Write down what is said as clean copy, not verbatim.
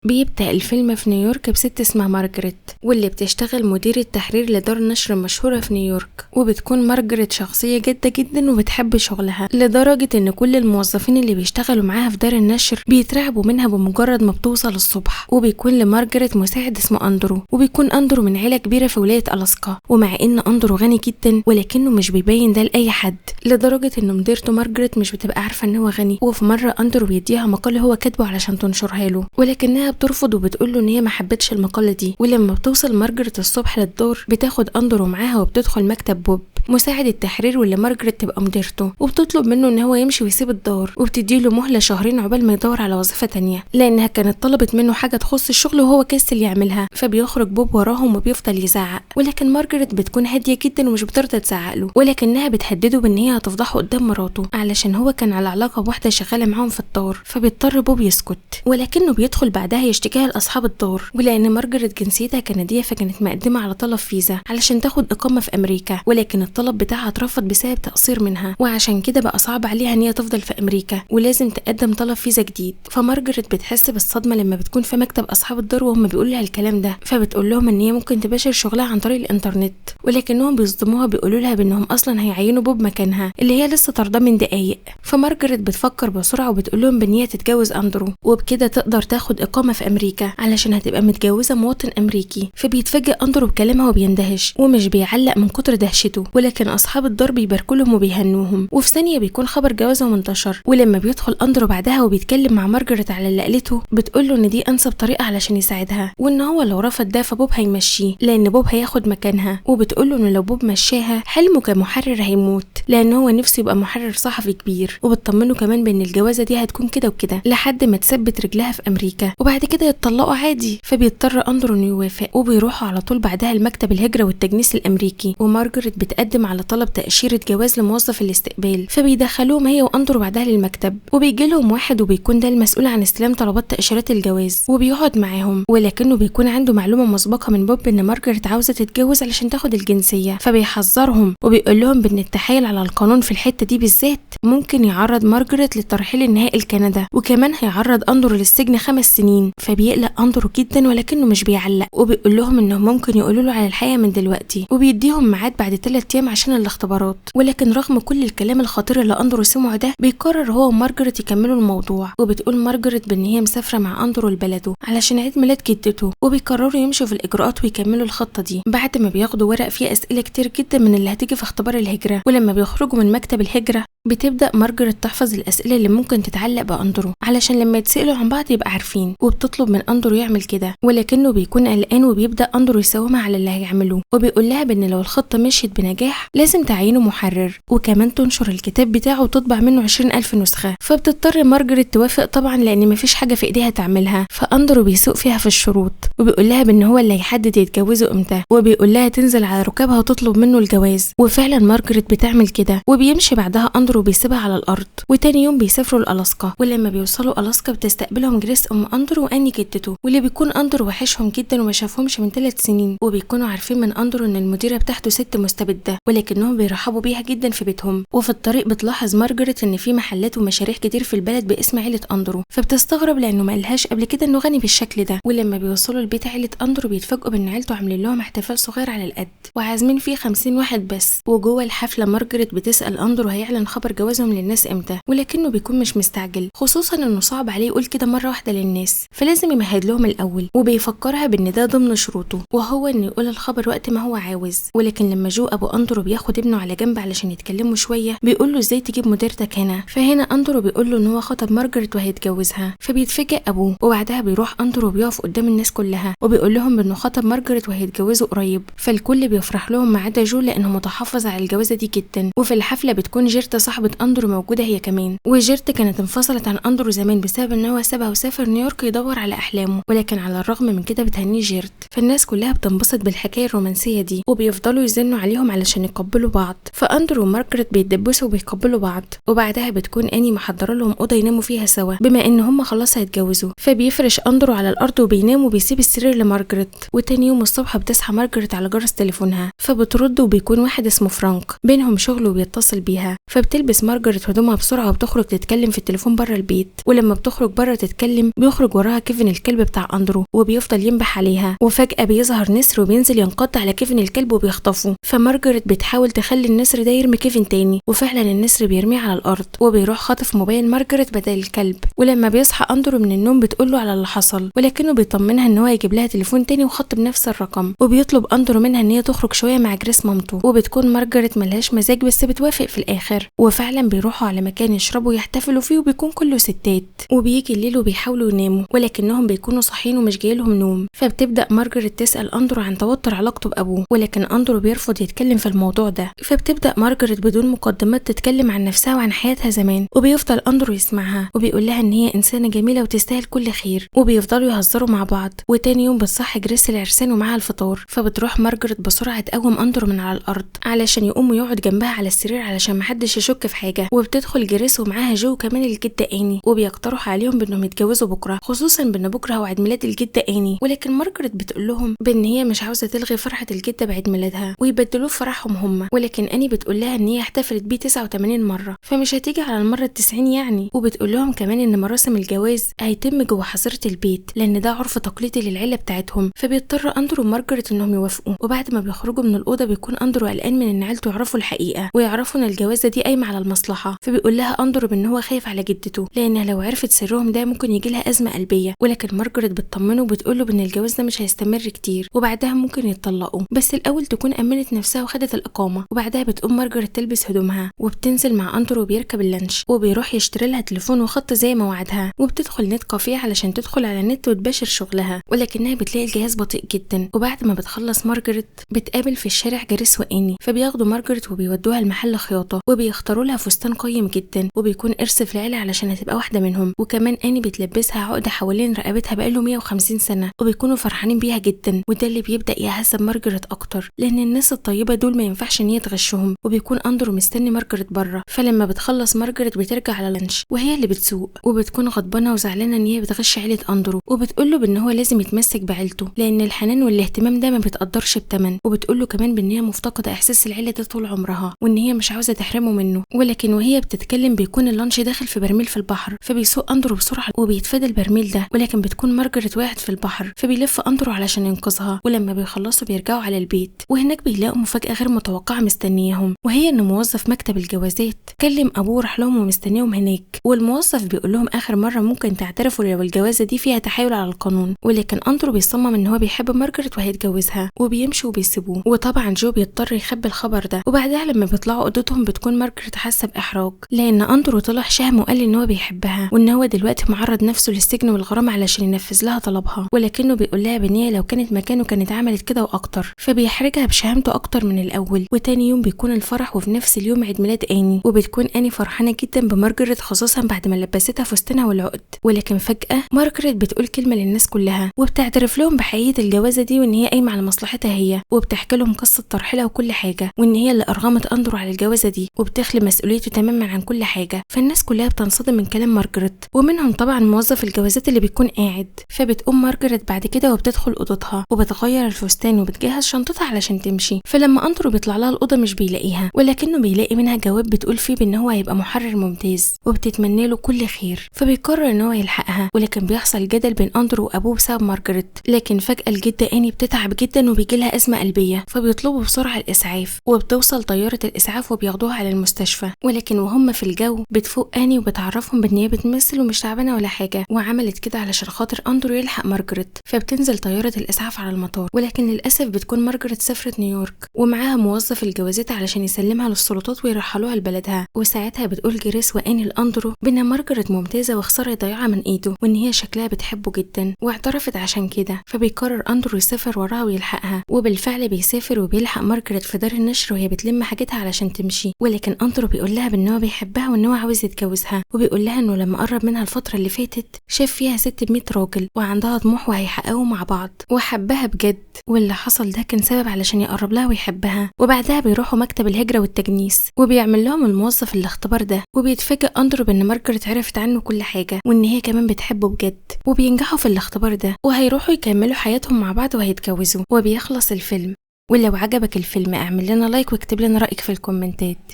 بيبدأ الفيلم في نيويورك بست اسمها مارجريت، واللي بتشتغل مديرة تحرير لدار نشر مشهورة في نيويورك. وبتكون مارجريت شخصية جادة جدا وبتحب شغلها، لدرجة ان كل الموظفين اللي بيشتغلوا معاها في دار النشر بيترعبوا منها بمجرد ما بتوصل الصبح. وبيكون لمارجريت مساعد اسمه أندرو، وبيكون أندرو من عيلة كبيرة في ولاية ألاسكا. ومع ان أندرو غني جدا ولكنه مش بيبين ده لأي حد، لدرجة ان مديرته مارجريت مش بتبقى عارفة ان هو غني. وفي مرة أندرو بيديها مقال هو كاتبه علشان تنشرها له، ولكنها بترفض وبتقوله ان هي ما حبتش المقالة دي. ولما بتوصل مارجريت الصبح للدار بتاخد أندرو معاها وبتدخل مكتب بوب مساعد التحرير واللي مارجريت تبقى مديرته، وبتطلب منه ان هو يمشي ويسيب الدار، وبتديله مهلة شهرين عقبال ما يدور على وظيفة تانية، لانها كانت طلبت منه حاجة تخص الشغل وهو كسل يعملها. فبيخرج بوب وراهم وبيفضل يزعق، ولكن مارجريت بتكون هادية جدا ومش بترضى تزعق له، ولكنها بتهدده بان هي هتفضحه قدام مراته علشان هو كان على علاقة بواحدة شغالة معاهم في الدار. فبيضطر بوب يسكت، ولكنه بيدخل بعدها يشتكيها لاصحاب الدار. ولان مارجريت جنسيتها كندية فكانت مقدمة على طلب فيزا علشان تاخد اقامة في امريكا، ولكن الطلب بتاعها اترفض بسبب تقصير منها، وعشان كده بقى صعب عليها ان هي تفضل في امريكا ولازم تقدم طلب فيزا جديد. فمارجريت بتحس بالصدمه لما بتكون في مكتب اصحاب الدار وهم بيقولوا لها الكلام ده، فبتقول لهم ان هي ممكن تباشر شغلها عن طريق الانترنت، ولكنهم بيصدموها بيقولوا لها بانهم اصلا هيعينوا بوب مكانها اللي هي لسه طارداه من دقايق. فمارجريت بتفكر بسرعه وبتقول لهم بان هي تتجوز اندرو، وبكده تقدر تاخد اقامه في امريكا علشان هتبقى متجوزه مواطن امريكي. فبيتفاجئ اندرو بكلامها وبيندهش ومش بيعلق من كتر دهشته، ولكن اصحاب الدار بيباركوا لهم وبيهنوهم، وفي ثانيه بيكون خبر جوازهم انتشر. ولما بيدخل أندرو بعدها وبيتكلم مع مارجريت على اللي قالته بتقول له ان دي انسب طريقه علشان يساعدها، وان هو لو رفض ده فبوب هيمشيه لان بوب هياخد مكانها. وبتقول له ان لو بوب مشاها حلمه كمحرر هيموت لان هو نفسه يبقى محرر صحفي كبير. وبتطمنه كمان بان الجوازه دي هتكون كده وكده لحد ما تثبت رجلها في امريكا وبعد كده يتطلقوا عادي. فبيضطر أندرو انه يوافق، وبيروحوا على طول بعدها لمكتب الهجره والتجنيس الامريكي، ومارجريت بتقدم على طلب تأشيرة جواز لموظف الاستقبال. فبيدخلوهم هي وأندرو بعدها للمكتب، وبيجي لهم واحد وبيكون ده المسؤول عن استلام طلبات تأشيرات الجواز، وبيقعد معاهم، ولكنه بيكون عنده معلومة مسبقة من بوب ان مارجريت عاوزة تتجوز علشان تاخد الجنسية. فبيحذرهم وبيقول لهم بان التحايل على القانون في الحتة دي بالذات ممكن يعرض مارجريت للترحيل النهائي لكندا، وكمان هيعرض أندرو للسجن 5 سنين. فبيقلق أندرو جدا ولكنه مش بيعلق، وبيقول لهم انهم ممكن يقولوا له على الحقيقة من دلوقتي، وبيديهم ميعاد بعد 3 ايام عشان الاختبارات. ولكن رغم كل الكلام الخطير اللي أندرو سمعه ده بيقرر هو ومارجريت يكملوا الموضوع. وبتقول مارجريت بان هي مسافره مع أندرو لبلده علشان عيد ميلاد جدته، وبيقرروا يمشوا في الاجراءات ويكملوا الخطه دي بعد ما بياخدوا ورق فيه اسئله كتير جدا من اللي هتيجي في اختبار الهجره. ولما بيخرجوا من مكتب الهجره بتبدأ مارجريت تحفظ الأسئلة اللي ممكن تتعلق بأندرو علشان لما يتسألوا عن بعض يبقى عارفين، وبتطلب من أندرو يعمل كده، ولكنه بيكون قلقان. وبيبدأ أندرو يساومها على اللي هيعملوه، وبيقول لها بأن لو الخطة مشيت بنجاح لازم تعينه محرر، وكمان تنشر الكتاب بتاعه وتطبع منه 20,000 نسخة. فبتضطر مارجريت توافق طبعا لأن مفيش حاجة في إيديها تعملها. فأندرو بيسوق فيها في الشروط، وبيقول لها بأن هو اللي هيحدد يتجوزوا امتى، وبيقول لها تنزل على ركابها وتطلب منه الجواز. وفعلا مارجريت بتعمل كده، وبيمشي بعدها أندرو بيسيبها على الأرض. وتاني يوم بيسافروا لألاسكا، ولما بيوصلوا ألاسكا بتستقبلهم جريس أم أندرو وأني جدته، واللي بيكون أندرو وحشهم جدا وما شافهمش من 3 سنين. وبيكونوا عارفين من أندرو إن المديرة بتاعته ست مستبدة، ولكنهم بيرحبوا بيها جدا في بيتهم. وفي الطريق بتلاحظ مارجريت إن في محلات ومشاريع كتير في البلد باسم عيلة أندرو، فبتستغرب لأنه ما قالهاش قبل كده إنه غني بالشكل ده. ولما بيوصلوا لبيت عيلة أندرو بيتفاجئوا بإن عيلته عاملين لهم احتفال صغير على القد وعازمين فيه 50 واحد بس. وجوه الحفلة مارجريت بتسأل أندرو هيعلن خبر جوازهم للناس امتى، ولكنه بيكون مش مستعجل، خصوصا انه صعب عليه يقول كده مرة واحدة للناس، فلازم يمهد لهم الأول. وبيفكرها بان ده ضمن شروطه، وهو انه يقول الخبر وقت ما هو عاوز. ولكن لما جو أبو أندرو بياخد ابنه على جنب علشان يتكلموا شوية بيقول له ازاي تجيب مديرتك هنا. فهنا أندرو بيقول له ان هو خطب مارجريت وهيتجوزها. فبيتفاجئ أبوه، وبعدها بيروح أندرو وبيقف قدام الناس كلها وبيقول لهم بانه خطب مارجريت وهيتجوزوا قريب. فالكل بيفرح لهم ما عدا جو لانه متحفظ على الجوازة دي جدا. وفي الحفلة بتكون جيرتا صاحبة أندرو موجودة هي كمان، وجيرت كانت انفصلت عن أندرو زمان بسبب ان هو سابها وسافر نيويورك يدور على احلامه، ولكن على الرغم من كده بتهنيه جيرت. فالناس كلها بتنبسط بالحكايه الرومانسيه دي، وبيفضلوا يزنوا عليهم علشان يقبلوا بعض. فأندرو ومارجريت بيتدبسوا وبيقبلوا بعض، وبعدها بتكون أني محضره لهم اوضه يناموا فيها سوا بما ان هم خلاص هيتجوزوا. فبيفرش أندرو على الارض وبينام وبيسيب السرير لمارجريت. وتاني يوم الصبح بتصحى مارجريت على جرس تليفونها، فبترد وبيكون واحد اسمه فرانك بينهم شغل وبيتصل بيها. فبتلبس بتلبس مارجريت هدومها بسرعة وبتخرج تتكلم في التليفون بره البيت، ولما بتخرج بره تتكلم بيخرج وراها كيفن الكلب بتاع أندرو وبيفضل ينبح عليها، وفجأة بيظهر نسر وبينزل ينقض على كيفن الكلب وبيخطفه. فمارجريت بتحاول تخلي النسر ده يرمي كيفن تاني، وفعلا النسر بيرميه على الأرض وبيروح خاطف موبايل مارجريت بدل الكلب. ولما بيصحى أندرو من النوم بتقوله على اللي حصل، ولكنه بيطمنها ان هو يجيب لها تليفون تاني وخط بنفس الرقم، وبيطلب أندرو منها ان هي تخرج شوية مع جريس مامته، وبتكون مارجريت ملهاش مزاج بس بتوافق في الآخر. وفعلا بيروحوا على مكان يشربوا ويحتفلوا فيه وبيكون كله ستات، وبيجي الليل وبيحاولوا يناموا ولكنهم بيكونوا صاحيين ومش جايلهم نوم. فبتبدأ مارجريت تسأل أندرو عن توتر علاقته بأبوه، ولكن أندرو بيرفض يتكلم في الموضوع ده. فبتبدأ مارجريت بدون مقدمات تتكلم عن نفسها وعن حياتها زمان، وبيفضل أندرو يسمعها وبيقول لها ان هي إنسانة جميلة وتستاهل كل خير، وبيفضلوا يهزروا مع بعض. وتاني يوم بتصحي جريس العرسان ومعاها الفطار، فبتروح مارجريت بسرعة تقوم أندرو من على الأرض علشان يقوم ويقعد جنبها على السرير علشان محدش يشك في حاجة. وبتدخل جريس ومعاها جو كمان الجدة آني، وبيقترح عليهم بانهم يتجوزوا بكرة، خصوصا بان بكرة هو عيد ميلاد الجدة آني. ولكن مارجريت بتقول لهم بان هي مش عاوزة تلغي فرحة الجدة بعيد ميلادها ويبدلوه فرحهم هم، ولكن آني بتقول لها ان هي احتفلت بيه 89 مرة فمش هتيجي على المرة 90 يعني. وبتقول لهم كمان ان مراسم الجواز هيتم جوه حظيرة البيت لان ده عرف تقليدي للعيلة بتاعتهم. فبيضطر أندرو ومارجريت انهم يوافقوا، وبعد ما بيخرجوا من الأوضة بيكون أندرو قلقان من ان عيلته يعرفوا الحقيقة ويعرفوا ان الجوازة دي قايمة على المصلحة. فبيقول لها أندرو بان هو خايف على جدته لانها لو عرفت سرهم ده ممكن يجي لها أزمة قلبية، ولكن مارجريت بتطمنه وبتقوله بان الجواز ده مش هيستمر كتير وبعدها ممكن يتطلقوا، بس الأول تكون أمنت نفسها وخدت الإقامة. وبعدها بتقوم مارجريت تلبس هدومها وبتنزل مع أندرو وبيركب اللانش، وبيروح يشتري لها تليفون وخط زي ما وعدها، وبتدخل نت كافيه علشان تدخل على النت وتباشر شغلها، ولكنها بتلاقي الجهاز بطيء جدا. وبعد ما بتخلص مارجريت بتقابل في الشارع جريس وآني، فبياخدوا مارجريت وبيودوها المحل خياطة وبيختاروا لها فستان قيم جدا وبيكون إرث في العيلة علشان هتبقى واحدة منهم. وكمان آني بتلبسها عقدة حوالين رقبتها بقاله 150 سنة وبيكونوا فرحانين بيها جدا، وده اللي بيبدأ يحسب مارجريت أكتر لأن الناس الطيبة دول ما ينفعش إن هي تغشهم. وبيكون أندرو مستني مارجريت بره، فلما بتخلص مارجريت بترجع على لانش وهي اللي بتسوق، وبتكون غضبانة وزعلانة إن هي بتغش عيلة أندرو، وبتقوله بإن هو لازم يتمسك بعيلته لأن الحنان والاهتمام ده ما بتقدرش بتمن. وبتقوله كمان بإن هي مفتقدة إحساس العيلة دي طول عمرها وإن هي مش عاوزة تحرمه منه. ولكن وهي بتتكلم بيكون اللانش داخل في برميل في البحر، فبيسوق أندرو بسرعة وبيتفادى البرميل ده، ولكن بتكون مارجريت وقعت في البحر فبيلف أندرو علشان ينقذها. ولما بيخلصوا بيرجعوا على البيت، وهناك بيلاقوا مفاجأة غير متوقعة مستنياهم، وهي إن موظف مكتب الجوازات كلم أبوه وراح لهم ومستنيهم هناك. والموظف بيقول لهم آخر مرة ممكن تعترفوا لو الجوازة دي فيها تحايل على القانون، ولكن أندرو بيصمم إن هو بيحب مارجريت وهيتجوزها، وبيمشوا وبيسيبوه. وطبعا جو بيضطر يخبي الخبر ده، وبعدها لما بيطلعوا اوضتهم بتكون مارجريت حاسة بإحراج لأن أندرو طلع شهم وقال إن هو بيحبها وإن هو دلوقتي معرض نفسه للسجن والغرامة علشان ينفذ لها طلبها، ولكنه بيقول لها بإن هي لو كانت مكانه كانت عملت كده وأكتر، فبيحرجها بشهامته أكتر من الأول. وتاني يوم بيكون الفرح وفي نفس اليوم عيد ميلاد آني، وبتكون آني فرحانة جدا بمارجريت خصوصا بعد ما لبستها فستانها والعقد. ولكن فجأة مارجريت بتقول كلمة للناس كلها وبتعترف لهم بحقيقة الجوازة دي وإن هي قايمة على مصلحتها هي، وبتحكي لهم قصة ترحيلها وكل حاجة وإن هي اللي أرغمت أندرو على الجوازة دي وبتخلي مسؤوليته تماما عن كل حاجة. فالناس كلها بتنصدم من كلام مارجريت، ومنهم طبعا موظف الجوازات اللي بيكون قاعد. فبتقوم مارجريت بعد كده وبتدخل أوضتها وبتغير الفستان وبتجهز شنطتها علشان تمشي. فلما أندرو بيطلع لها الأوضة مش بيلاقيها، ولكنه بيلاقي منها جواب بتقول فيه بإن هو هيبقى محرر ممتاز وبتتمنى له كل خير. فبيقرر إن هو يلحقها، ولكن بيحصل جدل بين أندرو وأبوه بسبب مارجريت. لكن فجأة الجدة آني بتتعب جدا وبيجي لها أزمة قلبية، فبيطلبوا بسرعة الإسعاف وبتوصل طيارة الإسعاف وبياخدوها على المستشفى. ولكن وهم في الجو بتفوق آني وبتعرفهم بإن هي بتمثل ومش تعبانة ولا حاجة وعملت كده علشان خاطر أندرو يلحق مارجريت. فبتنزل طيارة الإسعاف على المطار، ولكن للأسف بتكون مارجريت سافرت نيويورك ومعاها موظف الجوازات علشان يسلمها للسلطات ويرحلوها لبلدها. وساعتها بتقول جريس وآني لأندرو بإن مارجريت ممتازة وخسارة ضيعها من إيده وإن هي شكلها بتحبه جدا واعترفت عشان كده. فبيقرر أندرو يسافر وراها ويلحقها، وبالفعل بيسافر وبيلحق مارجريت في دار النشر وهي بتلم حاجتها علشان تمشي. ولكن أندرو بيقول لها بإن هو بيحبها وإن هو عاوز يتجوزها، وبيقول لها إنه لما قرب منها الفترة اللي فاتت شاف فيها ست ب100 راجل وعندها طموح وهيحققوا مع بعض وحبها بجد، واللي حصل ده كان سبب علشان يقرب لها ويحبها. وبعدها بيروحوا مكتب الهجرة والتجنيس وبيعمل لهم الموظف الاختبار ده، وبيتفاجئ أندرو بإن مارجريت عرفت عنه كل حاجة وإن هي كمان بتحبه بجد، وبينجحوا في الاختبار ده وهيروحوا يكملوا حياتهم مع بعض وهيتجوزوا. وبيخلص الفيلم. ولو عجبك الفيلم اعمل لنا لايك واكتب لنا رأيك في الكومنتات.